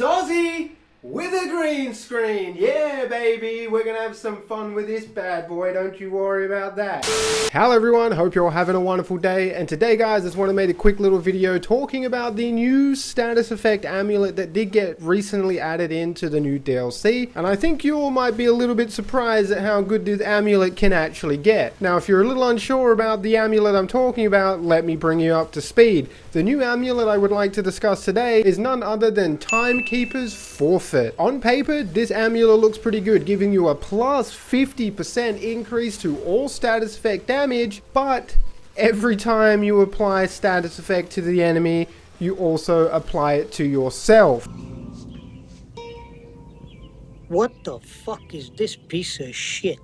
Ozzy with a green screen. Yeah, baby, we're gonna have some fun with this bad boy. Don't you worry about that. Hello everyone, hope you're all having a wonderful day. And today, guys, I just want to make a quick little video talking about the new status effect amulet that did get recently added into the new DLC. And I think you all might be a little bit surprised at how good this amulet can actually get. Now, if you're a little unsure about the amulet I'm talking about, let me bring you up to speed. The new amulet I would like to discuss today is none other than Timekeeper's Forfeit. On paper, this amulet looks pretty good, giving you a plus 50% increase to all status effect damage, but every time you apply status effect to the enemy, you also apply it to yourself. What the fuck is this piece of shit?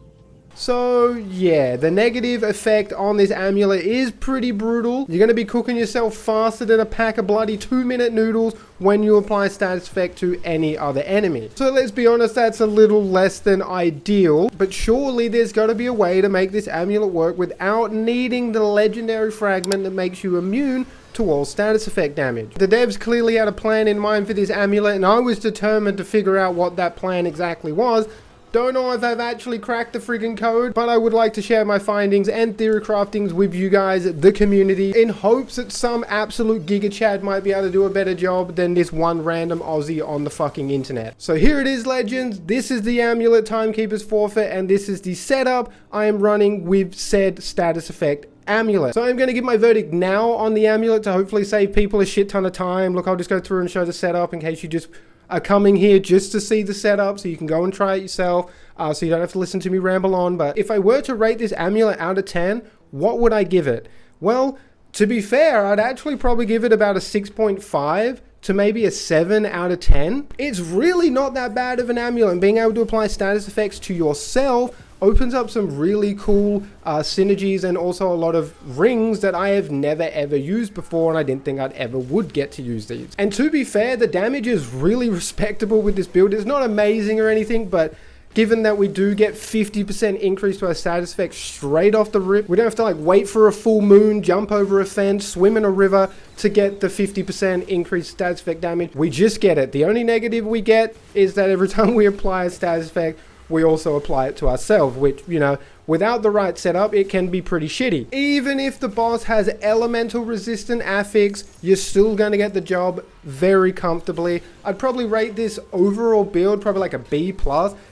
So yeah, the negative effect on this amulet is pretty brutal. You're going to be cooking yourself faster than a pack of bloody 2-minute noodles when you apply status effect to any other enemy. So let's be honest, that's a little less than ideal, but surely there's got to be a way to make this amulet work without needing the legendary fragment that makes you immune to all status effect damage. The devs clearly had a plan in mind for this amulet, and I was determined to figure out what that plan exactly was. Don't know if I've actually cracked the friggin' code, but I would like to share my findings and theory craftings with you guys, the community, in hopes that some absolute giga chad might be able to do a better job than this one random Aussie on the fucking internet. So here it is, legends. This is the amulet Timekeeper's Forfeit, and this is the setup I am running with said status effect amulet. So I'm going to give my verdict now on the amulet to hopefully save people a shit ton of time. Look, I'll just go through and show the setup in case you just are coming here just to see the setup, so you can go and try it yourself, so you don't have to listen to me ramble on. But if I were to rate this amulet out of 10, what would I give it? Well, to be fair, I'd actually probably give it about a 6.5 to maybe a 7 out of 10. It's really not that bad of an amulet, and being able to apply status effects to yourself opens up some really cool synergies, and also a lot of rings that I have never ever used before, and I didn't think I'd ever would get to use these. And to be fair, the damage is really respectable with this build. It's not amazing or anything, but given that we do get 50% increase to our status effect straight off the rip, we don't have to like wait for a full moon, jump over a fence, swim in a river to get the 50% increased status effect damage. We just get it. The only negative we get is that every time we apply a status effect, we also apply it to ourselves, which, you know, without the right setup, it can be pretty shitty. Even if the boss has elemental resistant affix, you're still going to get the job very comfortably. I'd probably rate this overall build probably like a B+.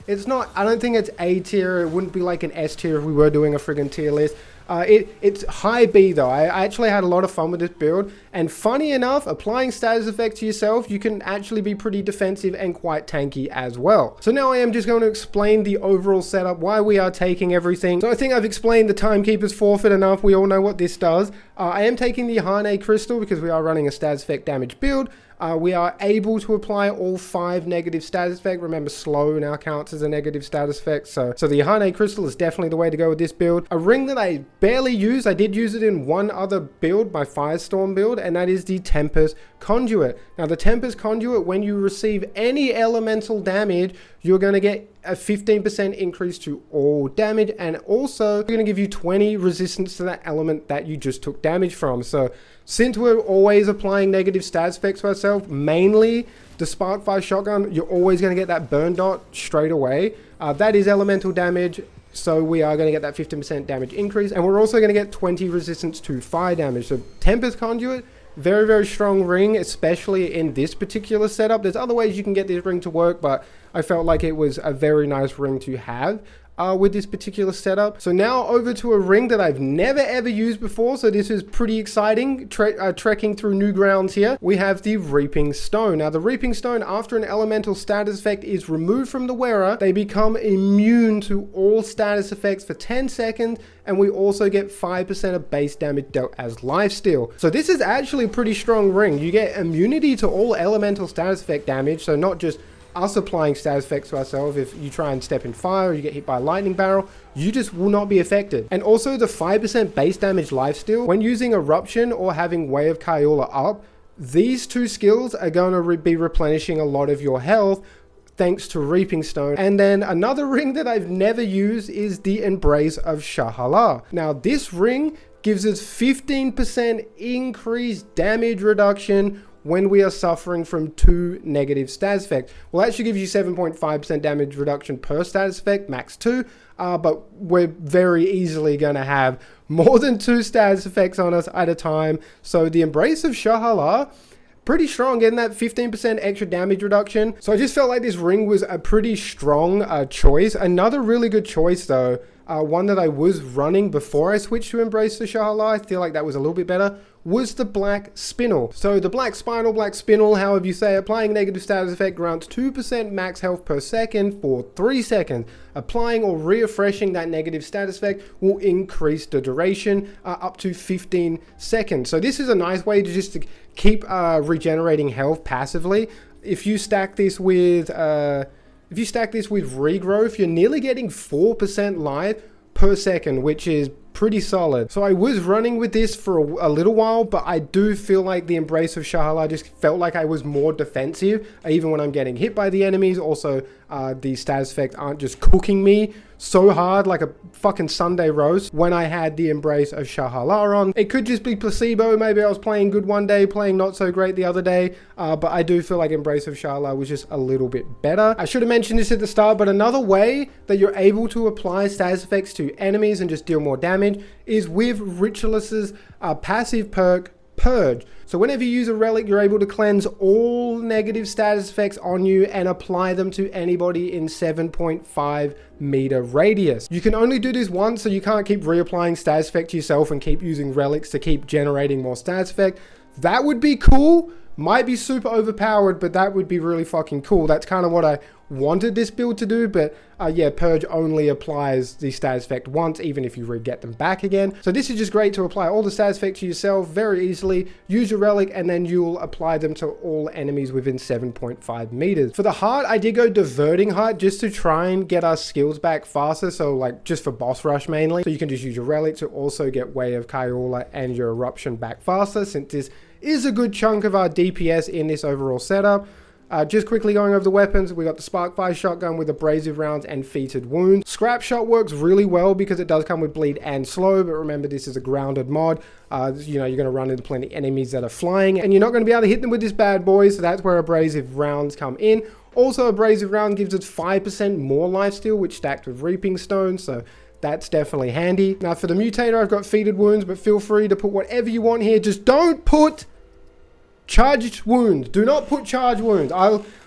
It's not, I don't think it's A tier. It wouldn't be like an S tier if we were doing a friggin' tier list. It's high B though. I actually had a lot of fun with this build, and funny enough, applying status effect to yourself, you can actually be pretty defensive and quite tanky as well. So now I am just going to explain the overall setup, why we are taking everything. So I think I've explained the Timekeeper's Forfeit enough. We all know what this does. I am taking the Hane Crystal because we are running a status effect damage build. We are able to apply all 5 negative status effects. Remember, slow now counts as a negative status effect. So the Hane Crystal is definitely the way to go with this build. A ring that I barely use, I did use it in one other build, my Firestorm build, and that is the Tempest Conduit. Now, the Tempest Conduit, when you receive any elemental damage, you're going to get a 15% increase to all damage, and also going to give you 20 resistance to that element that you just took damage from. So since we're always applying negative status effects to ourselves, mainly the Sparkfire Shotgun, you're always going to get that burn dot straight away. That is elemental damage, so we are going to get that 15% damage increase, and we're also going to get 20 resistance to fire damage. So Tempest Conduit, very, very strong ring, especially in this particular setup. There's other ways you can get this ring to work, but I felt like it was a very nice ring to have with this particular setup. So now over to a ring that I've never ever used before, so this is pretty exciting, trekking through new grounds here. We have the Reaping Stone. Now the Reaping Stone, after an elemental status effect is removed from the wearer, they become immune to all status effects for 10 seconds, and we also get 5% of base damage dealt as lifesteal. So this is actually a pretty strong ring. You get immunity to all elemental status effect damage, so not just us applying status effects to ourselves. If you try and step in fire or you get hit by a lightning barrel, you just will not be affected. And also the 5% base damage lifesteal, when using Eruption or having Way of Kayula up, these two skills are going to be replenishing a lot of your health thanks to Reaping Stone. And then another ring that I've never used is the Embrace of Shahala. Now this ring gives us 15% increased damage reduction when we are suffering from 2 negative status effects. Will actually give you 7.5% damage reduction per status effect, max 2, but we're very easily going to have more than 2 status effects on us at a time. So the Embrace of Shahala, pretty strong, getting that 15% extra damage reduction. So I just felt like this ring was a pretty strong choice. Another really good choice though, one that I was running before I switched to Embrace the Shahala, I feel like that was a little bit better, was the Black Spinel. So the Black Spinel, Black Spinel, however you say, applying negative status effect grants 2% max health per second for 3 seconds. Applying or refreshing that negative status effect will increase the duration up to 15 seconds. So this is a nice way to just keep regenerating health passively. If you stack this with regrowth, you're nearly getting 4% life per second, which is pretty solid. So I was running with this for a little while, but I do feel like the Embrace of Shahala just felt like I was more defensive, even when I'm getting hit by the enemies. Also, the status effects aren't just cooking me so hard like a fucking Sunday roast when I had the Embrace of Shahala on. It could just be placebo. Maybe I was playing good one day, playing not so great the other day, but I do feel like Embrace of Shahala was just a little bit better. I should have mentioned this at the start, but another way that you're able to apply status effects to enemies and just deal more damage is with Ritualist's passive perk, Purge. So whenever you use a relic, you're able to cleanse all negative status effects on you and apply them to anybody in 7.5 meter radius. You can only do this once, so you can't keep reapplying status effect to yourself and keep using relics to keep generating more status effect. That would be cool. Might be super overpowered, but that would be really fucking cool. That's kind of what I wanted this build to do, but yeah, Purge only applies the status effect once, even if you re-get them back again. So this is just great to apply all the status effects to yourself very easily. Use your relic, and then you'll apply them to all enemies within 7.5 meters. For the heart, I did go Diverting Heart just to try and get our skills back faster, so like just for boss rush mainly. So you can just use your relic to also get Way of Kyola and your Eruption back faster, since this is a good chunk of our DPS in this overall setup. Just quickly going over the weapons, we got the Sparkfire shotgun with abrasive rounds and featured wounds. Scrap shot works really well because it does come with bleed and slow, but remember this is a grounded mod. You know, you're going to run into plenty of enemies that are flying, and you're not going to be able to hit them with this bad boy, so that's where abrasive rounds come in. Also, abrasive round gives us 5% more lifesteal, which stacked with Reaping Stone, so that's definitely handy. Now for the mutator, I've got featured wounds, but feel free to put whatever you want here. Just don't put charged wounds. Do not put charged wounds.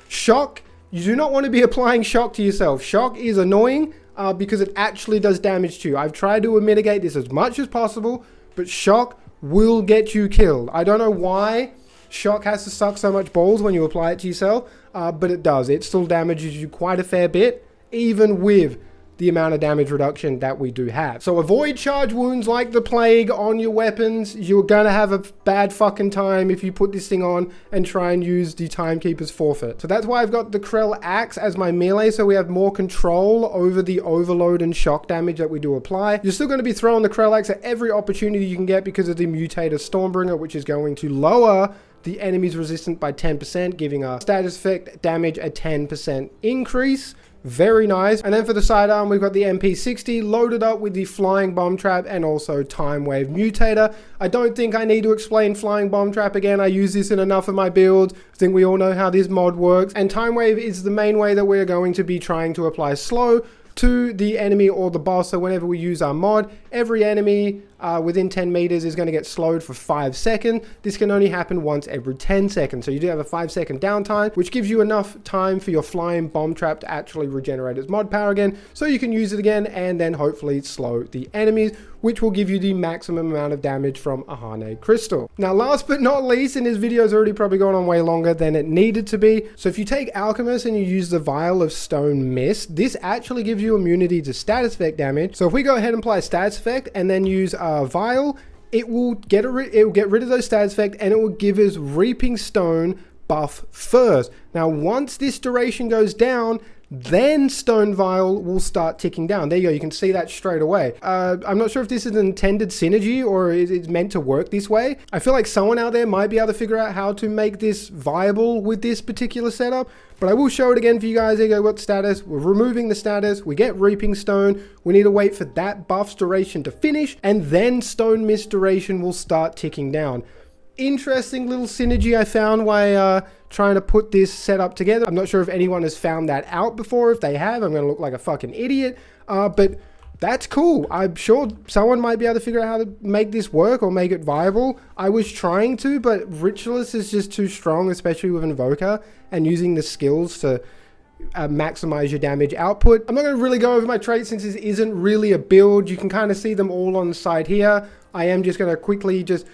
Shock. You do not want to be applying shock to yourself. Shock is annoying because it actually does damage to you. I've tried to mitigate this as much as possible, but shock will get you killed. I don't know why shock has to suck so much balls when you apply it to yourself, but it does. It still damages you quite a fair bit, even with the amount of damage reduction that we do have. So avoid charge wounds like the plague on your weapons. You're gonna have a bad fucking time if you put this thing on and try and use the Timekeeper's Forfeit. So that's why I've got the Krell Axe as my melee, so we have more control over the overload and shock damage that we do apply. You're still gonna be throwing the Krell Axe at every opportunity you can get because of the Mutator Stormbringer, which is going to lower the enemy's resistance by 10%, giving our status effect damage a 10% increase. Very nice. And then for the sidearm, we've got the MP60 loaded up with the Flying Bomb Trap and also Time Wave Mutator. I don't think I need to explain Flying Bomb Trap again. I use this in enough of my builds. I think we all know how this mod works. And Time Wave is the main way that we're going to be trying to apply slow to the enemy or the boss. So whenever we use our mod, every enemy within 10 meters is going to get slowed for 5 seconds. This can only happen once every 10 seconds. So you do have a 5-second downtime, which gives you enough time for your Flying Bomb Trap to actually regenerate its mod power again. So you can use it again and then hopefully slow the enemies, which will give you the maximum amount of damage from a Ahane Crystal. Now, last but not least, and this video has already probably gone on way longer than it needed to be. So if you take Alchemist and you use the Vial of Stone Mist, this actually gives you immunity to status effect damage. So if we go ahead and apply status effect and then use Vial, it will get rid of those status effect and it will give us Reaping Stone buff first. Now, once this duration goes down, then Stone Vial will start ticking down. There you go, you can see that straight away. I'm not sure if this is an intended synergy or it's meant to work this way. I feel like someone out there might be able to figure out how to make this viable with this particular setup, but I will show it again for you guys. There you go, what status? We're removing the status, we get Reaping Stone, we need to wait for that buff's duration to finish, and then Stone Mist duration will start ticking down. interesting little synergy I found while trying to put this setup together. I'm not sure if anyone has found that out before. If they have, I'm going to look like a fucking idiot. But that's cool. I'm sure someone might be able to figure out how to make this work or make it viable. I was trying to, but Ritualist is just too strong, especially with Invoker, and using the skills to maximize your damage output. I'm not going to really go over my traits since this isn't really a build. You can kind of see them all on the side here. I am just going to quickly just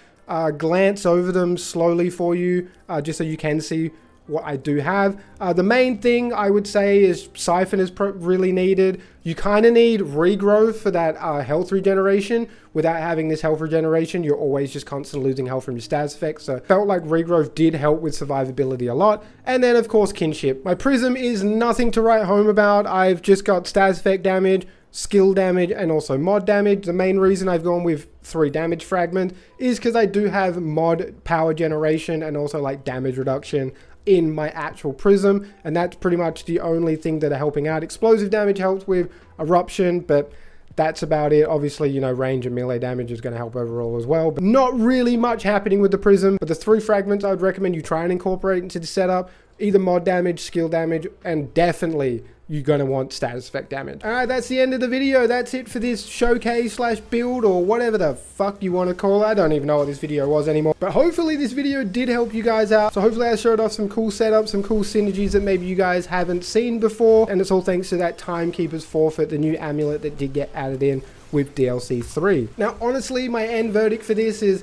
glance over them slowly for you, just so you can see what I do have. The main thing I would say is Siphon is really needed. You kind of need regrowth for that health regeneration. Without having this health regeneration, you're always just constantly losing health from your status effects. So felt like regrowth did help with survivability a lot. And then of course kinship. My Prism is nothing to write home about. I've just got status effect damage, skill damage, and also mod damage. The main reason I've gone with 3 damage fragment is because I do have mod power generation and also like damage reduction in my actual Prism, and that's pretty much the only thing that are helping out. Explosive damage helps with eruption, but that's about it. Obviously, you know, range and melee damage is going to help overall as well, but not really much happening with the Prism. But the 3 fragments I would recommend you try and incorporate into the setup, either mod damage, skill damage, and definitely you're going to want status effect damage. All right, that's the end of the video. That's it for this showcase slash build, or whatever the fuck you want to call it. I don't even know what this video was anymore, but hopefully this video did help you guys out. So hopefully I showed off some cool setups, some cool synergies that maybe you guys haven't seen before, and it's all thanks to that Timekeeper's Forfeit, the new amulet that did get added in with DLC 3. Now honestly, my end verdict for this is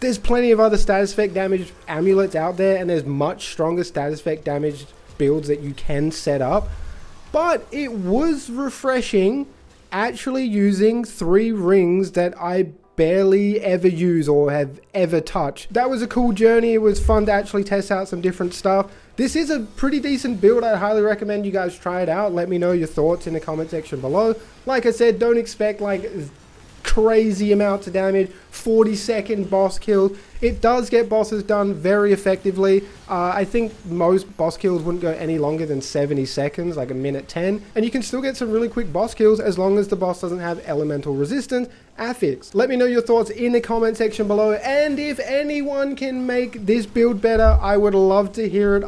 there's plenty of other status effect damage amulets out there, and there's much stronger status effect damage builds that you can set up. But it was refreshing actually using 3 rings that I barely ever use or have ever touched. That was a cool journey. It was fun to actually test out some different stuff. This is a pretty decent build. I highly recommend you guys try it out. Let me know your thoughts in the comment section below. Like I said, don't expect like crazy amounts of damage, 40-second boss kills. It does get bosses done very effectively. I think most boss kills wouldn't go any longer than 70 seconds, like a minute 10, and you can still get some really quick boss kills as long as the boss doesn't have elemental resistance affix. Let me know your thoughts in the comment section below, and if anyone can make this build better, I would love to hear it.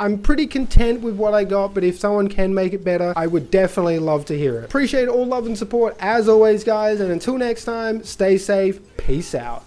I'm pretty content with what I got, but if someone can make it better, I would definitely love to hear it. Appreciate all love and support as always, guys, and until next time, stay safe. Peace out.